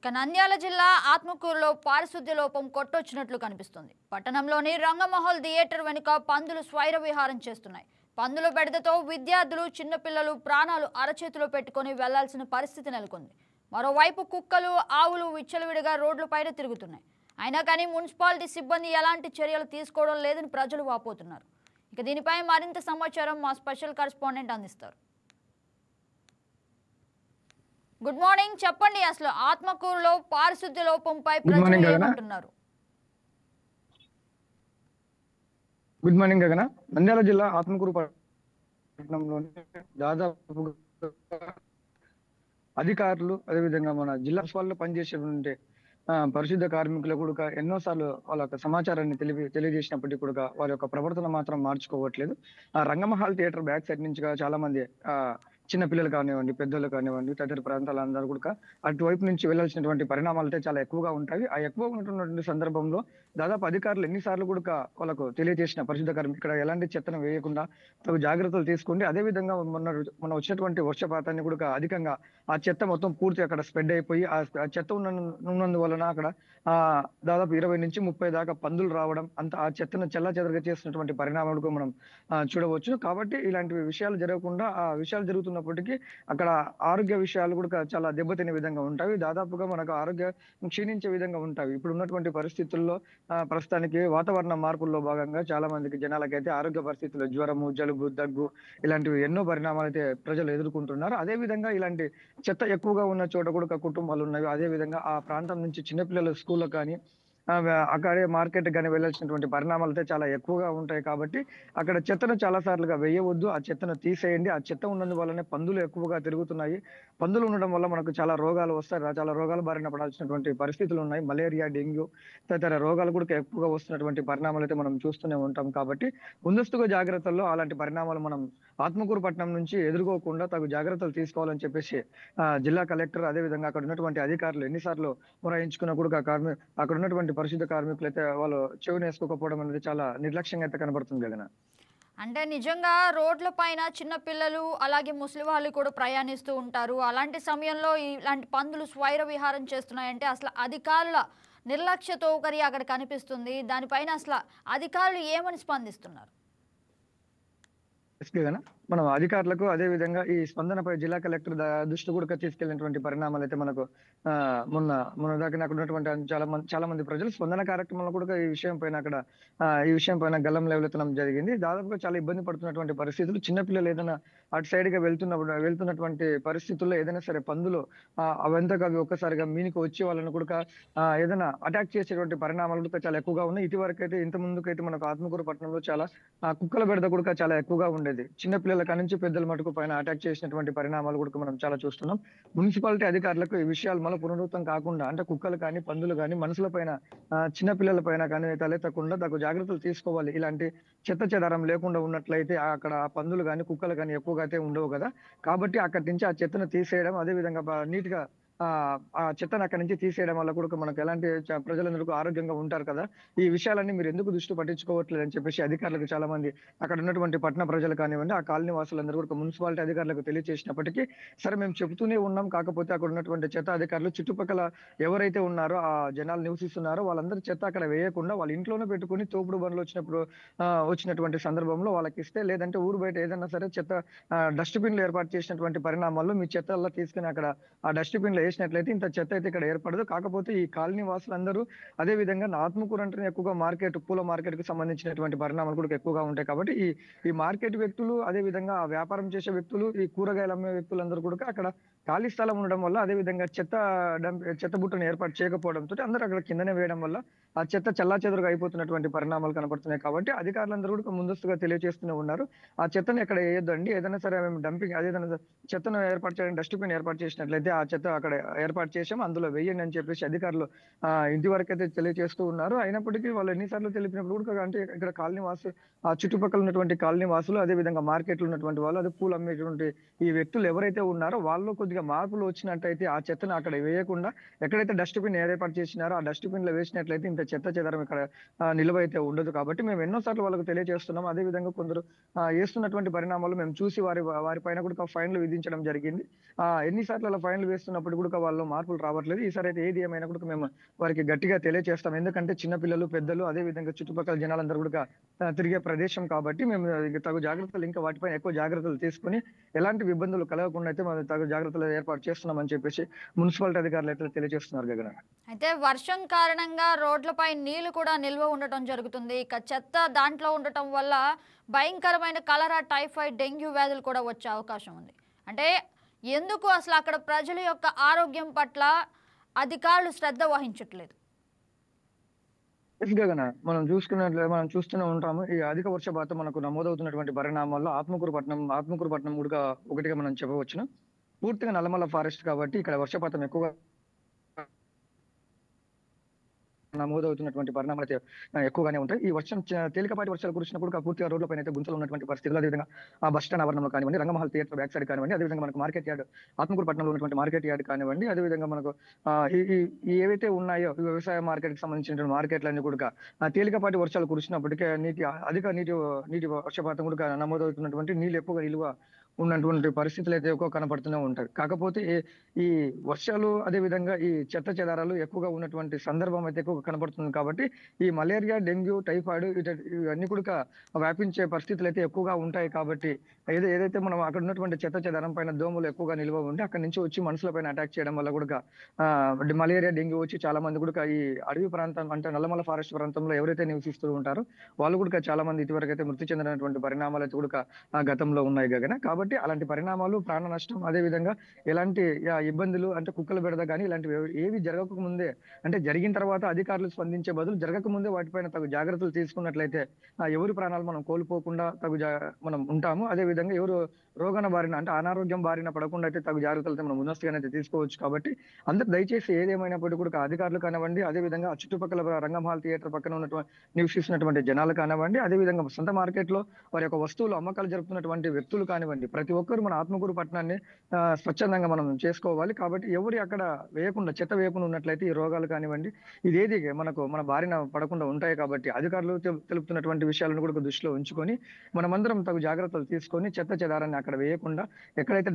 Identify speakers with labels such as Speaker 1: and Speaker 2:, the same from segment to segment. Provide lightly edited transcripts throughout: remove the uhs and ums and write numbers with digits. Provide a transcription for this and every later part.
Speaker 1: ఇక నంద్యాల జిల్లా ఆత్మకూరులో పారిశుద్ధ్య లోపం కొట్టొచ్చినట్లు కనిపిస్తుంది. పట్టణంలోని రంగమహల్ థియేటర్ వెనుక పందులు స్వైర విహారం చేస్తున్నాయి. పందుల బెడదతో విద్యార్థులు, చిన్నపిల్లలు ప్రాణాలు అరచేతిలో పెట్టుకొని వెళ్లాల్సిన పరిస్థితి నెలకొంది. మరోవైపు కుక్కలు, ఆవులు విచ్చలవిడిగా రోడ్లపైన తిరుగుతున్నాయి. అయినా కానీ మున్సిపాలిటీ సిబ్బంది ఎలాంటి చర్యలు తీసుకోవడం లేదని ప్రజలు వాపోతున్నారు. ఇక దీనిపై మరింత సమాచారం మా స్పెషల్ కరెస్పాండెంట్ అందిస్తారు. గుడ్ మార్నింగ్, చెప్పండి. అసలు ఆత్మకూరులో పారిశుద్ధ్య లోపంపై ప్రజలు ఏమంటున్నారు?
Speaker 2: గుడ్ మార్నింగ్ గగన. నంద్యాల జిల్లా ఆత్మకూరు పట్టణంలోని దాదాపు అధికారులు, అదేవిధంగా మన జిల్లా మున్సిపాలిటీలో పనిచేసేటువంటి పరిశుద్ధ కార్మికులు కూడా ఎన్నోసార్లు వాళ్ళ యొక్క సమాచారాన్ని తెలియజేసినప్పటికీ కూడా వారి యొక్క ప్రవర్తన మాత్రం మార్చుకోవట్లేదు. రంగమహల్ థియేటర్ బ్యాక్ సైడ్ నుంచి చాలా మంది చిన్న పిల్లలు కానివ్వండి, పెద్దలు కానివ్వండి, తదితర ప్రాంతాలందరూ కూడా అటువైపు నుంచి వెళ్లాల్సినటువంటి పరిణామాలు అయితే చాలా ఎక్కువగా ఉంటాయి. ఆ ఎక్కువ ఉన్నటువంటి సందర్భంలో దాదాపు అధికారులు ఎన్నిసార్లు కూడా వాళ్ళకు తెలియజేసిన పరిశుద్ధ కార్మికులు ఇక్కడ ఎలాంటి చెత్తను వేయకుండా తగు జాగ్రత్తలు తీసుకోండి. అదే విధంగా మొన్న వచ్చినటువంటి వర్షపాతాన్ని కూడా అధికంగా ఆ చెత్త మొత్తం పూర్తి అక్కడ స్ప్రెడ్ అయిపోయి ఆ చెత్త ఉన్నందువలన అక్కడ దాదాపు 20 నుంచి 30 దాకా పందులు రావడం, అంత ఆ చెత్తను చెల్లాచెదరుగా చేసినటువంటి పరిణామాలు మనం చూడవచ్చు. కాబట్టి ఇలాంటి విషయాలు జరగకుండా, ఆ విషయాలు జరుగుతున్నప్పటికీ అక్కడ ఆరోగ్య విషయాలు కూడా చాలా దెబ్బతినే విధంగా ఉంటాయి. దాదాపుగా మనకు ఆరోగ్యం క్షీణించే విధంగా ఉంటాయి. ఇప్పుడు ఉన్నటువంటి పరిస్థితుల్లో ప్రస్తుతానికి వాతావరణ మార్పుల్లో భాగంగా చాలా మందికి జనాలకైతే ఆరోగ్య పరిస్థితుల్లో జ్వరము, జలుబు, దగ్గు ఇలాంటివి ఎన్నో పరిణామాలు అయితే ప్రజలు ఎదుర్కొంటున్నారు. అదే విధంగా ఇలాంటి చెత్త ఎక్కువగా ఉన్న చోట కూడా కుటుంబాలు ఉన్నవి. అదే విధంగా ఆ ప్రాంతం నుంచి చిన్నపిల్లలు స్కూల్లో కానీ అక్కడే మార్కెట్ కానీ వెళ్ళాల్సినటువంటి పరిణామాలు అయితే చాలా ఎక్కువగా ఉంటాయి. కాబట్టి అక్కడ చెత్తను చాలా సార్లుగా వేయవద్దు, ఆ చెత్తను తీసేయండి. ఆ చెత్త ఉన్నందువల్లనే పందులు ఎక్కువగా తిరుగుతున్నాయి. పందులు ఉండడం వల్ల మనకు చాలా రోగాలు వస్తాయి, చాలా రోగాలు బారిన పడాల్సినటువంటి పరిస్థితులు ఉన్నాయి. మలేరియా, డెంగ్యూ తదితర రోగాలు కూడా ఎక్కువగా వస్తున్నటువంటి పరిణామాలు అయితే మనం చూస్తూనే ఉంటాం. కాబట్టి ముందస్తుగా జాగ్రత్తల్లో అలాంటి పరిణామాలు మనం ఆత్మకూరు పట్టణం నుంచి ఎదుర్కోకుండా తగు జాగ్రత్తలు తీసుకోవాలని చెప్పేసి జిల్లా కలెక్టర్, అదే విధంగా అక్కడ ఉన్నటువంటి అధికారులు ఎన్నిసార్లు మొరాయించుకున్నా కూడా అక్కడ ఉన్నటువంటి పరిశుద్ధ కార్మికులు అయితే వాళ్ళు చెవిని వేసుకోకపోవడం అనేది చాలా నిర్లక్ష్యంగా అయితే కనబడుతుంది కదా.
Speaker 1: అంటే నిజంగా రోడ్ల పైన చిన్న పిల్లలు అలాగే ముసలి వాళ్ళు కూడా ప్రయాణిస్తూ ఉంటారు. అలాంటి సమయంలో ఇలాంటి పందులు స్వైర విహారం చేస్తున్నాయంటే అసలు అధికారుల నిర్లక్ష్యతో ఒకరి అక్కడ కనిపిస్తుంది. దానిపైన అసలు అధికారులు ఏమని స్పందిస్తున్నారు?
Speaker 2: మనం అధికారులకు అదే విధంగా ఈ స్పందనపై జిల్లా కలెక్టర్ దృష్టి కూడా తీసుకెళ్లినటువంటి పరిణామాలు అయితే మనకు మొన్న దాకా అక్కడ ఉన్నటువంటి చాలా మంది ప్రజలు స్పందన కార్యక్రమంలో కూడా ఈ విషయం పైన గల్లం లేవలెత్తడం జరిగింది. దాదాపుగా చాలా ఇబ్బంది పడుతున్నటువంటి పరిస్థితులు, చిన్నపిల్లలు ఏదైనా అటు సైడ్ గా వెళ్తున్నటువంటి పరిస్థితుల్లో ఏదైనా సరే పందులు అవంతగా అవి ఒక్కసారిగా మీనికి వచ్చి వాళ్ళని కూడా ఏదైనా అటాక్ చేసేటువంటి పరిణామాలు కూడా చాలా ఎక్కువగా ఉన్నాయి. ఇటువరకు అయితే ఇంత ముందుకైతే మనకు ఆత్మకూరు పట్టణంలో చాలా కుక్కల బెడద కూడా చాలా ఎక్కువగా ఉండేది. చిన్నపిల్లల కానించి పెద్దల మటుకు పైన అటాక్ చేసినటువంటి పరిణామాలు కూడా మనం చాలా చూస్తున్నాం. మున్సిపాలిటీ అధికారులకు ఈ విషయాలు మళ్ళీ పునరావృతం కాకుండా, అంటే కుక్కలు కానీ, పందులు కానీ, మనుషుల పైన, చిన్నపిల్లల పైన కానీ తలెత్తకుండా తగు జాగ్రత్తలు తీసుకోవాలి. ఇలాంటి చెత్త చెదారం లేకుండా ఉన్నట్లయితే అక్కడ పందులు కానీ, కుక్కలు కానీ ఎక్కువగా అయితే ఉండవు కదా. కాబట్టి అక్కడి నుంచి ఆ చెత్తను తీసేయడం, అదే విధంగా నీట్ గా ఆ చెత్తను అక్కడి నుంచి తీసేయడం వల్ల కూడా మనకు ఎలాంటి ప్రజలందరూ ఆరోగ్యంగా ఉంటారు కదా. ఈ విషయాలన్నీ మీరు ఎందుకు దృష్టి పట్టించుకోవట్లేదు అని చెప్పేసి అధికారులకు చాలా మంది అక్కడ ఉన్నటువంటి పట్టణ ప్రజలు కానివ్వండి, ఆ కాలనీ వాసులందరూ కూడా మున్సిపాలిటీ అధికారులకు తెలియజేసినప్పటికీ సరే మేము చెబుతూనే ఉన్నాం. కాకపోతే అక్కడ ఉన్నటువంటి చెత్త అధికారులు చుట్టుపక్కల ఎవరైతే ఉన్నారో ఆ జనాలు నివసిస్తున్నారో వాళ్ళందరూ చెత్త అక్కడ వేయకుండా వాళ్ళ ఇంట్లోనే పెట్టుకుని తోపుడు బండ్లు వచ్చినటువంటి సందర్భంలో వాళ్ళకి ఇస్తే, లేదంటే ఊరు బయట ఏదైనా సరే చెత్త డస్ట్బిన్లు ఏర్పాటు చేసినటువంటి పరిణామాల్లో మీ చెత్త తీసుకుని అక్కడ ఆ డస్ట్బిన్ లో వేసినట్లయితే ఇంత చెత్త అయితే ఇక్కడ ఏర్పడదు. కాకపోతే ఈ కాలనీ వాసులందరూ అదే విధంగా ఆత్మకూరు అంటేనే ఎక్కువగా పూల మార్కెట్ కు సంబంధించినటువంటి పరిణామాలు కూడా ఎక్కువగా ఉంటాయి. కాబట్టి ఈ మార్కెట్ వ్యక్తులు, అదే విధంగా వ్యాపారం చేసే వ్యక్తులు, ఈ కూరగాయలు అమ్మే వ్యక్తులందరూ కూడా అక్కడ ఖాళీ స్థలం ఉండడం వల్ల, అదే విధంగా చెత్త బుట్టను ఏర్పాటు చేయకపోవడంతో అందరూ అక్కడ కిందనే వేయడం వల్ల ఆ చెత్త చెల్లాచెదురుగా అయిపోతున్నటువంటి పరిణామాలు కనబడుతున్నాయి. కాబట్టి అధికారులందరూ కూడా ముందస్తుగా తెలియజేస్తూనే ఉన్నారు. ఆ చెత్తను ఎక్కడ వేయొద్దండి, ఏదైనా సరే మేము డంపింగ్ అదేదైనా చెత్తను ఏర్పాటు చేయడం, డస్ట్బిన్ ఏర్పాటు చేసినట్లయితే ఆ చెత్త అక్కడ ఏర్పాటు చేసాం, అందులో వేయండి అని చెప్పేసి అధికారులు ఇంటి వరకు అయితే తెలియజేస్తూ ఉన్నారు. అయినప్పటికీ వాళ్ళు ఎన్నిసార్లు తెలిపినప్పుడు కూడా అంటే ఇక్కడ కాలనీ వాసులు, ఆ చుట్టుపక్కల ఉన్నటువంటి కాలనీ వాసులు, అదే విధంగా మార్కెట్లు ఉన్నటువంటి వాళ్ళు, అదే పూలు అమ్మేటువంటి ఈ వ్యక్తులు ఎవరైతే ఉన్నారో వాళ్ళు కొద్దిగా కొద్దిగా మార్పులు వచ్చినట్టయితే ఆ చెత్తను అక్కడ వేయకుండా ఎక్కడైతే డస్ట్‌బిన్ ఏర్పాటు చేసినారో ఆ డస్ట్‌బిన్‌లో వేసినట్లయితే ఇంత చెత్త చెదారం ఇక్కడ నిలువైతే ఉండదు కాబట్టి మేము ఎన్నో సార్లు వాళ్ళకి తెలియజేస్తున్నాం. అదే విధంగా కొందరు ఏస్తున్నటువంటి పరిణామాలు మేము చూసి వారి పైన కూడా ఫైన్‌లు విధించడం జరిగింది. ఎన్ని సార్లు అలా ఫైన్‌లు వేస్తున్నప్పుడు కూడా వాళ్ళు మార్పులు రావట్లేదు. ఈసారైతే ఏది ఏమైనా కూడా మేము వారికి గట్టిగా తెలియజేస్తాం. ఎందుకంటే చిన్న పిల్లలు, పెద్దలు అదే విధంగా చుట్టుపక్కల జనాలందరూ కూడా తిరిగే ప్రదేశం కాబట్టి మేము ఇక తగు జాగ్రత్తలు ఇంకా వాటిపైన ఎక్కువ జాగ్రత్తలు తీసుకొని ఎలాంటి ఇబ్బందులు కలగకుండా అయితే మనం తగు జాగ్రత్తలు ఏర్పాటు చేస్తున్నామని చెప్పేసి మున్సిపాలిటీ అధికారులు అయితే తెలియజేస్తున్నారు గగన.
Speaker 1: అయితే వర్షం కారణంగా రోడ్లపై నీళ్లు కూడా నిల్వ ఉండటం జరుగుతుంది. ఇక చెత్త దాంట్లో ఉండటం వల్ల భయంకరమైన కలరా, టైఫాయిడ్, డెంగ్యూ వ్యాధులు కూడా వచ్చే అవకాశం ఉంది. అంటే ఎందుకు అసలు అక్కడ ప్రజల యొక్క ఆరోగ్యం పట్ల అధికారులు శ్రద్ధ వహించట్లేదు?
Speaker 2: ఎస్ గగన. మనం చూస్తూనే ఉంటాము. ఈ అధిక వర్షపాతం మనకు నమోదవుతున్నటువంటి పరిణామాల్లో ఆత్మకూరు పట్టణం కూడా ఒకటిగా మనం చెప్పవచ్చును. పూర్తిగా నల్లమల్ల ఫారెస్ట్ కాబట్టి ఇక్కడ వర్షపాతం ఎక్కువగా నమోదవుతున్నటువంటి పరిణామాలైతే ఎక్కువగానే ఉంటాయి. ఈ వర్షం తేలికపాటి వర్షాలు కురిసినప్పుడు పూర్తిగా రోడ్లపైన అయితే గుంతలు ఉన్నటువంటి పరిస్థితులు, అదేవిధంగా ఆ బస్ స్టాండ్ ఆవరణంలో కానివ్వండి, రంగమహల్ థియేటర్ బ్యాక్ సైడ్ కానివ్వండి, అదేవిధంగా మనకు మార్కెట్ యార్డ్ ఆత్మకూరు పట్టణంలో ఉన్నటువంటి మార్కెట్ యార్డ్ కానివ్వండి, అదేవిధంగా మనకు ఈ ఏవైతే ఉన్నాయో ఈ వ్యవసాయ మార్కెట్‌కి సంబంధించినటువంటి మార్కెట్‌లన్నీ కూడా తేలికపాటి వర్షాలు కురిసినప్పటికే అధిక నీటి వర్షపాతం కూడా నమోదవుతున్నటువంటి నీళ్ళు ఎక్కువగా నిలువ ఉన్నటువంటి పరిస్థితులు అయితే ఎక్కువ కనపడుతూనే ఉంటాయి. కాకపోతే ఈ వర్షాలు అదే విధంగా ఈ చెత్త చెదారాలు ఎక్కువగా ఉన్నటువంటి సందర్భం అయితే ఎక్కువగా కనపడుతుంది కాబట్టి ఈ మలేరియా, డెంగ్యూ, టైఫాయిడ్ ఇవన్నీ కూడా వ్యాపించే పరిస్థితులు అయితే ఎక్కువగా ఉంటాయి కాబట్టి ఏదైతే మనం అక్కడ ఉన్నటువంటి చెత్త చెదారం పైన దోమలు ఎక్కువగా నిల్వ ఉండి అక్కడి నుంచి వచ్చి మనుషుల పైన అటాక్ చేయడం వల్ల కూడా మలేరియా, డెంగ్యూ వచ్చి చాలా మంది కూడా ఈ అడవి ప్రాంతం అంటే నల్లమల ఫారెస్ట్ ప్రాంతంలో ఎవరైతే నివసిస్తూ ఉంటారో వాళ్ళు కూడా చాలా మంది ఇదివరకు అయితే మృతి చెందినటువంటి పరిణామాలు అయితే కూడా గతంలో ఉన్నాయి గగన. కాబట్టి అలాంటి పరిణామాలు, ప్రాణ నష్టం, అదే విధంగా ఎలాంటి ఇబ్బందులు అంటే కుక్కల బెడద కానీ ఇలాంటివి ఏవి జరగక ముందే అంటే జరిగిన తర్వాత అధికారులు స్పందించే బదులు జరగక ముందే వాటిపైన తగు జాగ్రత్తలు తీసుకున్నట్లయితే ఎవరి ప్రాణాలు మనం కోల్పోకుండా మనం ఉంటాము. అదే విధంగా ఎవరు రోగాన బారిన అంటే అనారోగ్యం బారిన పడకుండా అయితే తగు జాగ్రత్తలు మనం ముందస్తుగానే అయితే తీసుకోవచ్చు. కాబట్టి అందరూ దయచేసి ఏదేమైనప్పటికీ కూడా అధికారులు కానివ్వండి, అదే విధంగా చుట్టుపక్కల రంగంహాల్ థియేటర్ పక్కన నివసిస్తున్నటువంటి జనాలు కానివ్వండి, అదే విధంగా సొంత మార్కెట్ లో వారి యొక్క వస్తువులు అమ్మకాలు జరుపుతున్నటువంటి వ్యక్తులు కానివ్వండి, ప్రతి ఒక్కరు మన ఆత్మకూరు పట్టణాన్ని స్వచ్ఛందంగా మనం చేసుకోవాలి. కాబట్టి ఎవరి అక్కడ చెత్త వేయకుండా ఉన్నట్లయితే ఈ రోగాలు కానివ్వండి ఇదేది మన బారిన పడకుండా ఉంటాయి. కాబట్టి అధికారులు తెలుపుతున్నటువంటి విషయాలను కూడా దృష్టిలో ఉంచుకొని మనమందరం తగు జాగ్రత్తలు తీసుకొని చెత్త చెదారాన్ని అక్కడ వేయకుండా ఎక్కడైతే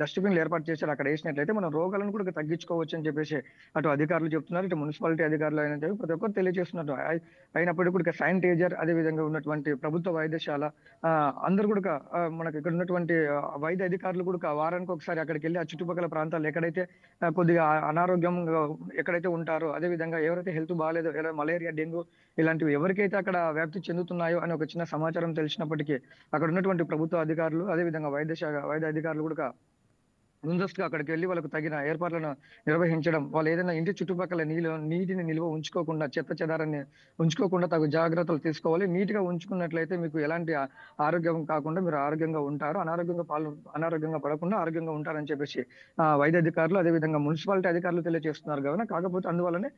Speaker 2: డస్ట్‌బిన్‌లు ఏర్పాటు చేశారో అక్కడ వేసినట్లయితే మనం రోగాలను కూడా తగ్గించుకోవచ్చు అని చెప్పేసి అటు అధికారులు చెప్తున్నారు. ఇటు మున్సిపాలిటీ అధికారులు అయినా ప్రతి ఒక్కరు తెలియజేస్తున్నారు. అయినప్పటికీ కూడా శానిటైజర్ అదే విధంగా ఉన్నటువంటి ప్రభుత్వ వైద్యశాల అందరూ కూడా మనకి ఇక్కడ ఉన్నటువంటి వైద్య అధికారులు కూడా వారానికి ఒకసారి అక్కడికి వెళ్ళి ఆ చుట్టుపక్కల ప్రాంతాల్లో ఎక్కడైతే కొద్దిగా అనారోగ్యంగా ఎక్కడైతే ఉంటారో, అదే విధంగా ఎవరైతే హెల్త్ బాగాలేదో మలేరియా, డెంగ్యూ ఇలాంటివి ఎవరికైతే అక్కడ వ్యాప్తి చెందుతున్నాయో అని ఒక చిన్న సమాచారం తెలిసినప్పటికీ అక్కడ ఉన్నటువంటి ప్రభుత్వ అధికారులు అదే విధంగా వైద్య అధికారులు కూడా ముందస్తుగా అక్కడికి వెళ్లి వాళ్ళకు తగిన ఏర్పాట్లను నిర్వహించడం, వాళ్ళు ఏదైనా ఇంటి చుట్టుపక్కల నీటిని నిల్వ ఉంచుకోకుండా, చెత్త చెదారాన్ని ఉంచుకోకుండా తగు జాగ్రత్తలు తీసుకోవాలి. నీట్ గా ఉంచుకున్నట్లయితే మీకు ఎలాంటి ఆరోగ్యం కాకుండా మీరు ఆరోగ్యంగా ఉంటారు. అనారోగ్యంగా పడకుండా ఆరోగ్యంగా ఉంటారని చెప్పేసి వైద్య అధికారులు అదే విధంగా మున్సిపాలిటీ అధికారులు తెలియజేస్తున్నారు కావున. కాకపోతే అందువల్లనే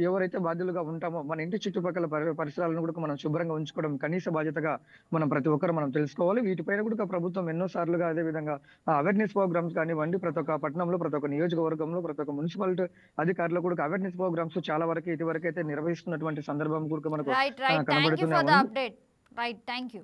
Speaker 2: ఎవరైతే బాధ్యులుగా ఉంటామో మన ఇంటి చుట్టుపక్కల పరిసరాలను కూడా మనం శుభ్రంగా ఉంచుకోవడం కనీస బాధ్యతగా మనం ప్రతి ఒక్కరు మనం తెలుసుకోవాలి. వీటిపైన కూడా ప్రభుత్వం ఎన్నో సార్లుగా అదే విధంగా అవేర్నెస్ ప్రోగ్రామ్స్ కానివ్వండి, ప్రతి ఒక్క పట్టణంలో, ప్రతి ఒక్క నియోజకవర్గంలో, ప్రతి ఒక్క మున్సిపాలిటీ అధికారులు కూడా అవేర్నెస్ ప్రోగ్రామ్స్ చాలా వరకు ఇదివరకు అయితే నిర్వహిస్తున్నటువంటి సందర్భం కూడా మనకు
Speaker 1: right thank you for the
Speaker 2: కనబడుతూనే ఉంది.
Speaker 1: అప్డేట్. Right thank you.